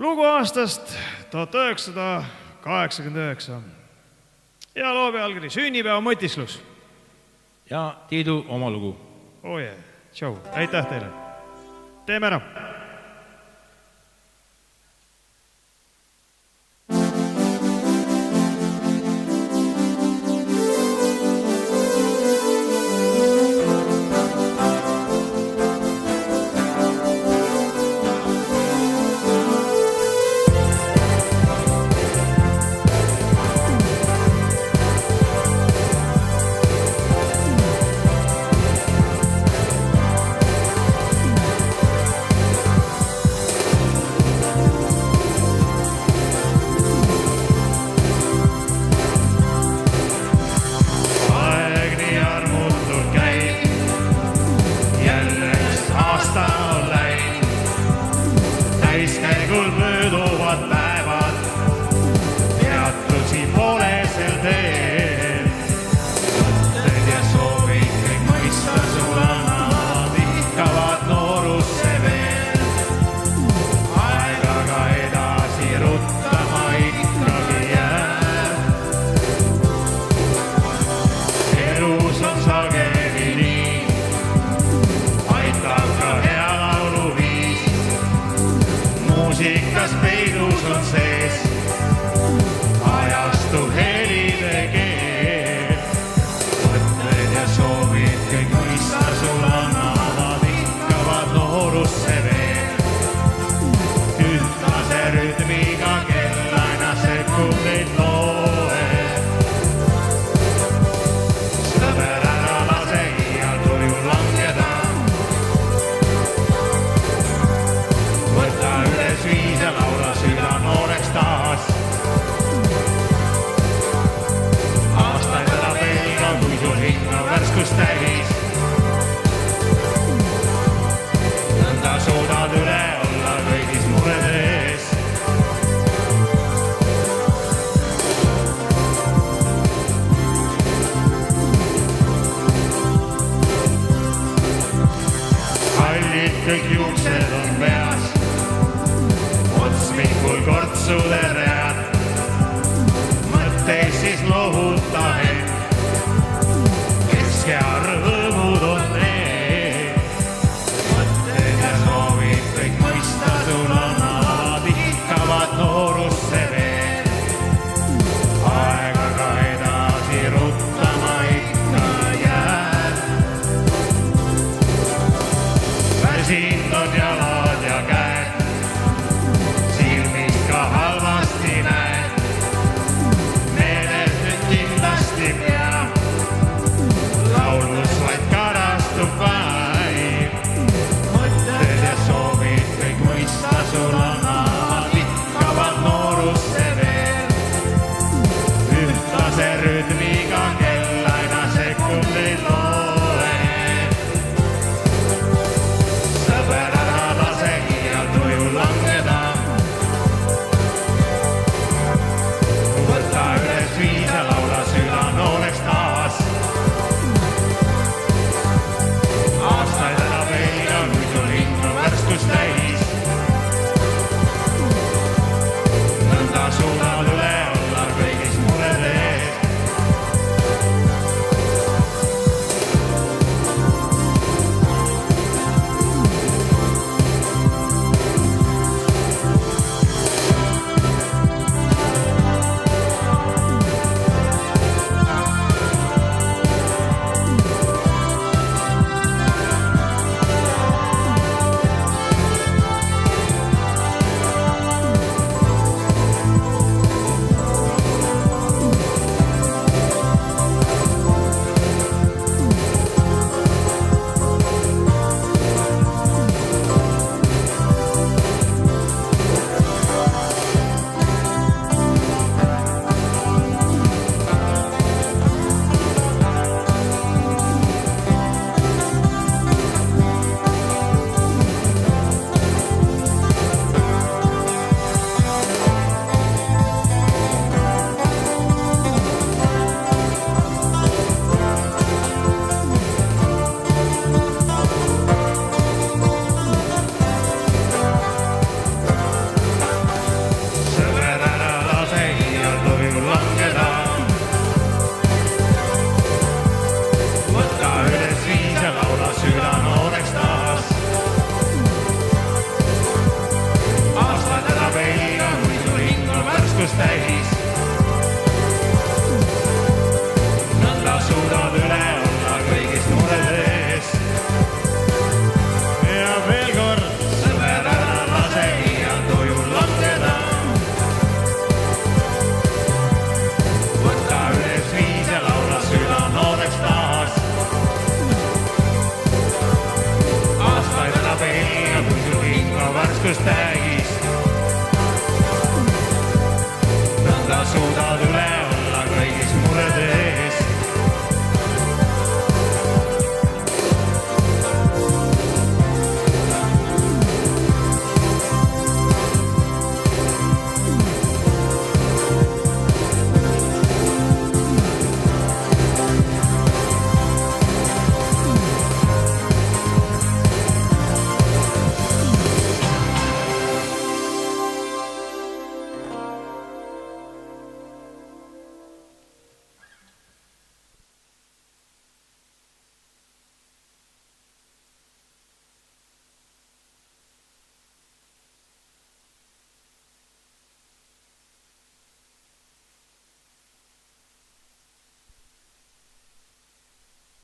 Lugu aastast 1989 ja loo pealkiri Sünnipäeva mõtislus. Ja Tiidu oma lugu. Oje, tšau, aitäh teile. Teeme ära. Mööduvad päevad, peatusi pole sel teel. Mõtted ja soovid kõik mõista sul annavad, ihkavad noorusse veel. Aeg aga edasi ruttama ikkagi jääb. Elus on sageli nii, aitab ka hea lauluviis. Muusikas peidus on sees ajastu helide keel. Mõtted ja soovid kõik mõista sul annavad, ihkavad noorusse veel. Ühtlase rütmiga kell aina sekundeid loeb. Sõber ära lase iial tuju langeda. Võta üles viis ja laula süda nooreks taas. Aastaid elab elga, kui sul hinga värskust täis. Nõnda suudad üle olla kõigis muredes. Hallid kõik juuksed on peas, otsmikul kortsude read. Mõtteis siis lohuta hetk, keske rõõmud on need. Mõtted ja soovid kõik mõista sul annavad, ihkavad noorusse veel. Aeg aga edasi ruttama ikka jääb. Väsinud on jalad ja käed, silmist ka halvasti näed. Meeles nüüd kindlasti pea, laulus vaid karastub vaim. Mõtted ja soovid kõik mõista sul annavad, ihkavad noorusse veel. Ühtlase rütmi